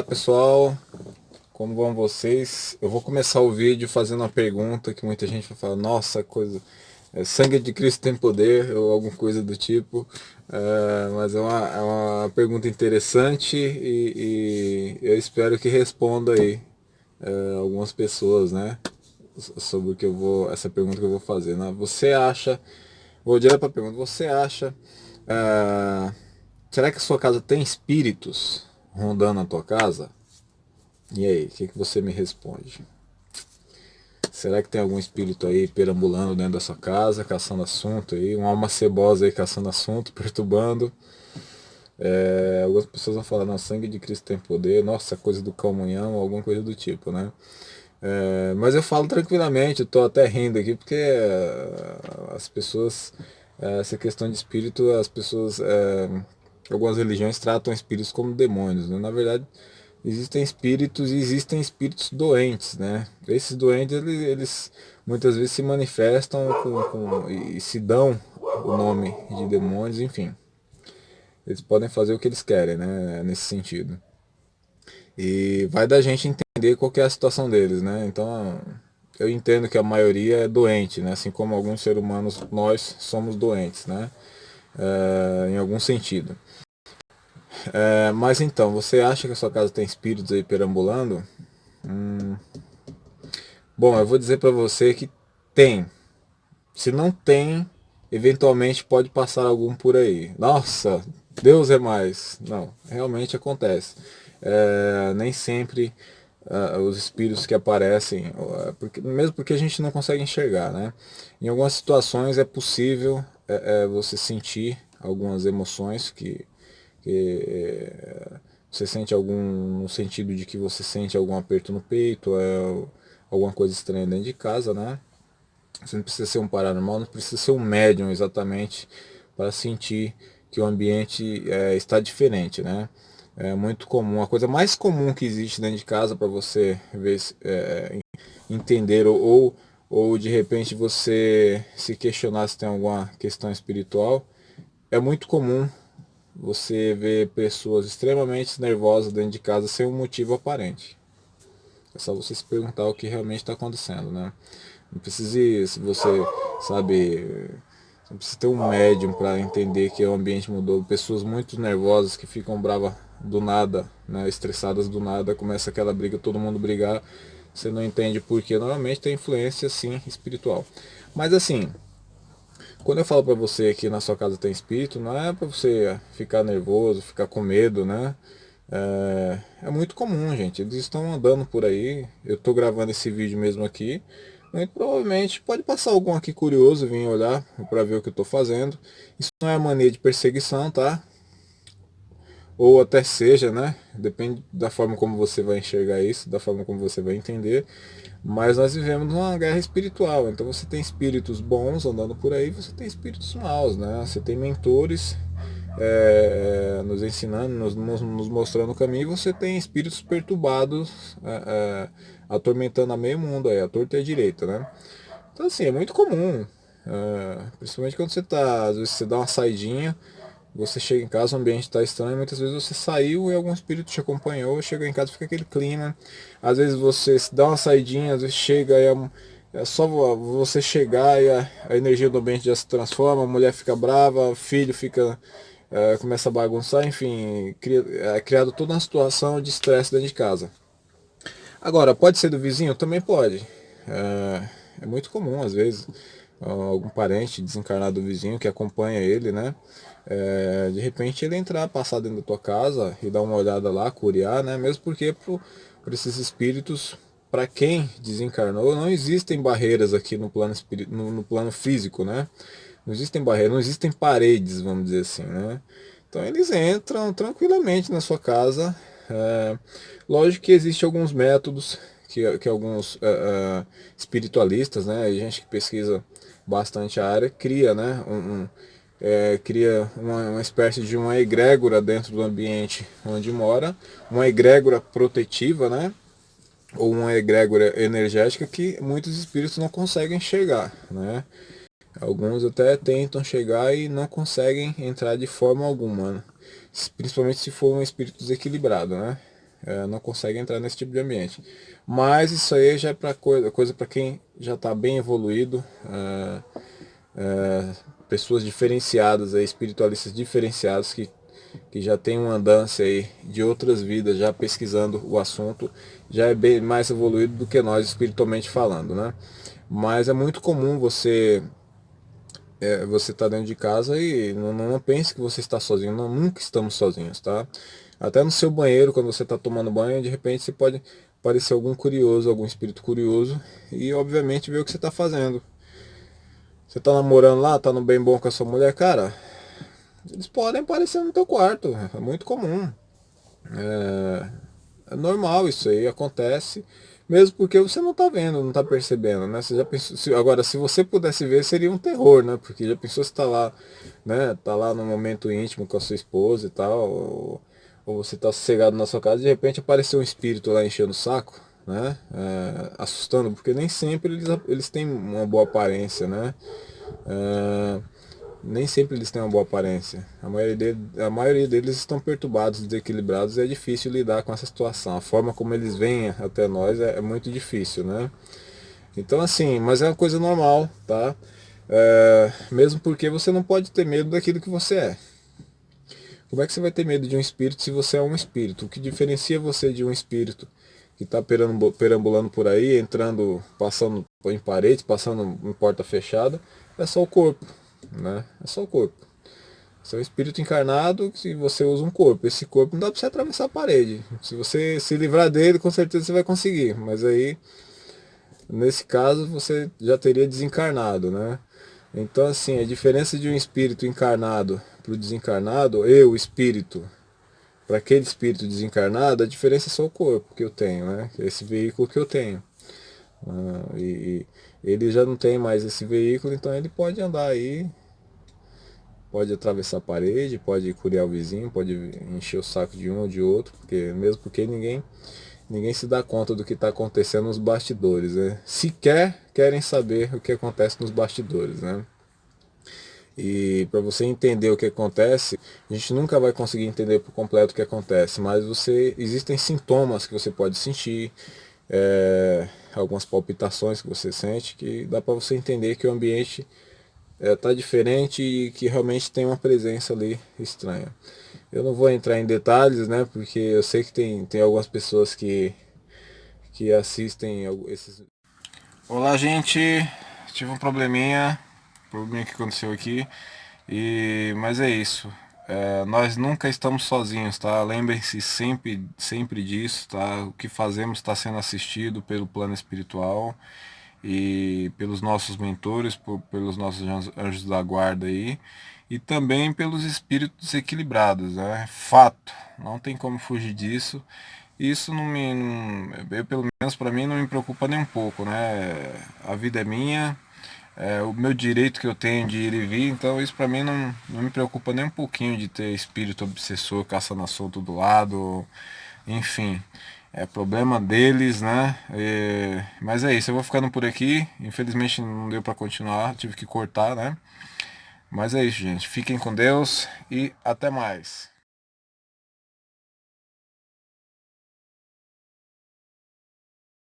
pessoal, como vão vocês? Eu vou começar o vídeo fazendo uma pergunta que muita gente vai falar, nossa, coisa, sangue de Cristo tem poder, ou alguma coisa do tipo. Mas é uma pergunta interessante e eu espero que responda aí algumas pessoas, né? Sobre o que essa pergunta que eu vou fazer, né? Você acha, vou direto para a pergunta, você acha, ah, será que a sua casa tem espíritos rondando a tua casa? E aí, o que você me responde? Será que tem algum espírito aí perambulando dentro da sua casa, caçando assunto aí, uma alma cebosa aí caçando assunto, perturbando? Algumas pessoas vão falar, não, sangue de Cristo tem poder, nossa, coisa do comunhão, alguma coisa do tipo, né? Mas eu falo tranquilamente, eu tô até rindo aqui, porque as pessoas, essa questão de espírito, as pessoas, algumas religiões tratam espíritos como demônios, né? Na verdade, existem espíritos e existem espíritos doentes, né? Esses doentes, eles muitas vezes se manifestam e se dão o nome de demônios, enfim. Eles podem fazer o que eles querem, né? Nesse sentido. E vai da gente entender qual que é a situação deles, né? Então, eu entendo que a maioria é doente, né? Assim como alguns seres humanos, nós somos doentes, né? Em algum sentido. Mas então, você acha que a sua casa tem espíritos aí perambulando? Bom, eu vou dizer pra você que tem. Se não tem, eventualmente pode passar algum por aí. Nossa, Deus é mais. Não, realmente acontece. Nem sempre os espíritos que aparecem, mesmo porque a gente não consegue enxergar, né? Em algumas situações é possível você sentir algumas emoções que você sente algum, no sentido de que você sente algum aperto no peito, alguma coisa estranha dentro de casa, né? Você não precisa ser um paranormal, não precisa ser um médium exatamente para sentir que o ambiente está diferente, né? É muito comum, a coisa mais comum que existe dentro de casa para você ver, entender ou de repente você se questionar se tem alguma questão espiritual, é muito comum você ver pessoas extremamente nervosas dentro de casa sem um motivo aparente. É só você se perguntar o que realmente está acontecendo, né? Não precisa, se você sabe, não precisa ter um médium para entender que o ambiente mudou. Pessoas muito nervosas que ficam bravas do nada, né, estressadas do nada, começa aquela briga, todo mundo brigar, você não entende por quê. Normalmente tem influência, sim, espiritual. Mas assim, quando eu falo para você que na sua casa tem espírito, não é para você ficar nervoso, ficar com medo, né? É muito comum, gente. Eles estão andando por aí. Eu estou gravando esse vídeo mesmo aqui. Muito provavelmente pode passar algum aqui curioso, vir olhar para ver o que eu estou fazendo. Isso não é mania de perseguição, tá? Ou até seja, né? Depende da forma como você vai enxergar isso, da forma como você vai entender. Mas nós vivemos numa guerra espiritual. Então você tem espíritos bons andando por aí, você tem espíritos maus, né? Você tem mentores nos ensinando, nos mostrando o caminho, e você tem espíritos perturbados atormentando a meio mundo aí, a torta e a direita, né? Então assim, é muito comum, principalmente quando você tá, às vezes você dá uma saidinha, você chega em casa, o ambiente está estranho, muitas vezes você saiu e algum espírito te acompanhou, chega em casa fica aquele clima, às vezes você se dá uma saidinha, às vezes chega e é só você chegar e a energia do ambiente já se transforma, a mulher fica brava, o filho fica começa a bagunçar, enfim, é criado toda uma situação de estresse dentro de casa. Agora, pode ser do vizinho? Também pode. É muito comum, às vezes, algum parente desencarnado do vizinho que acompanha ele, né? De repente ele entrar, passar dentro da tua casa e dar uma olhada lá, curiar, né? Mesmo porque para esses espíritos, para quem desencarnou, não existem barreiras aqui no plano, no plano físico, né? Não existem barreiras, não existem paredes, vamos dizer assim, né? Então eles entram tranquilamente na sua casa. É, lógico que existem alguns métodos que alguns espiritualistas, né, e gente que pesquisa bastante a área, cria, né, cria uma espécie de uma egrégora dentro do ambiente onde mora, uma egrégora protetiva, né, ou uma egrégora energética que muitos espíritos não conseguem chegar, né. Alguns até tentam chegar e não conseguem entrar de forma alguma, né? Principalmente se for um espírito desequilibrado, né? não consegue entrar nesse tipo de ambiente. Mas isso aí já é para coisa para quem já está bem evoluído, pessoas diferenciadas, aí, espiritualistas diferenciados que já tem uma andança aí de outras vidas, já pesquisando o assunto, já é bem mais evoluído do que nós espiritualmente falando, né? Mas é muito comum você tá dentro de casa e não pense que você está sozinho, não, nunca estamos sozinhos, tá? Até no seu banheiro, quando você está tomando banho, de repente você pode parecer algum curioso, algum espírito curioso e obviamente ver o que você está fazendo. Você tá namorando lá, tá no bem bom com a sua mulher, cara, eles podem aparecer no teu quarto, é muito comum. É normal isso aí, acontece. Mesmo porque você não tá vendo, não tá percebendo, né? Você já pensou, agora, se você pudesse ver, seria um terror, né? Porque já pensou se tá lá, né? Tá lá no momento íntimo com a sua esposa e tal, ou você tá sossegado na sua casa e de repente apareceu um espírito lá enchendo o saco, né? Assustando, porque nem sempre eles têm uma boa aparência, né? É, nem sempre eles têm uma boa aparência. A maioria deles estão perturbados, desequilibrados e é difícil lidar com essa situação. A forma como eles vêm até nós é muito difícil, né? Então assim, mas é uma coisa normal, tá? Mesmo porque você não pode ter medo daquilo que você é. Como é que você vai ter medo de um espírito se você é um espírito? O que diferencia você de um espírito que está perambulando por aí, entrando, passando em paredes, passando em porta fechada, é só o corpo, né? É só o corpo. Você é um espírito encarnado que você usa um corpo. Esse corpo não dá para você atravessar a parede. Se você se livrar dele, com certeza você vai conseguir. Mas aí, nesse caso, você já teria desencarnado, né? Então, assim, a diferença de um espírito encarnado para o desencarnado, eu, espírito, para aquele espírito desencarnado, a diferença é só o corpo que eu tenho, né? Esse veículo que eu tenho. E ele já não tem mais esse veículo, então ele pode andar aí, pode atravessar a parede, pode curiar o vizinho, pode encher o saco de um ou de outro, porque mesmo porque ninguém se dá conta do que está acontecendo nos bastidores, né? Sequer querem saber o que acontece nos bastidores, né? E para você entender o que acontece, a gente nunca vai conseguir entender por completo o que acontece, mas existem sintomas que você pode sentir, algumas palpitações que você sente, que dá para você entender que o ambiente tá diferente e que realmente tem uma presença ali estranha. Eu não vou entrar em detalhes, né? Porque eu sei que tem algumas pessoas que assistem esses. Olá, gente. Tive um probleminha que aconteceu aqui. Mas é isso. Nós nunca estamos sozinhos, tá? Lembrem-se sempre disso, tá? O que fazemos está sendo assistido pelo plano espiritual e pelos nossos mentores, pelos nossos anjos da guarda aí, e também pelos espíritos equilibrados, né? Fato, não tem como fugir disso. Isso pelo menos para mim não me preocupa nem um pouco, né? A vida é minha, o meu direito que eu tenho de ir e vir, então isso para mim não me preocupa nem um pouquinho de ter espírito obsessor caçando a solto do lado, enfim. É problema deles, né? Mas é isso, eu vou ficando por aqui. Infelizmente não deu para continuar, tive que cortar, né? Mas é isso, gente. Fiquem com Deus e até mais.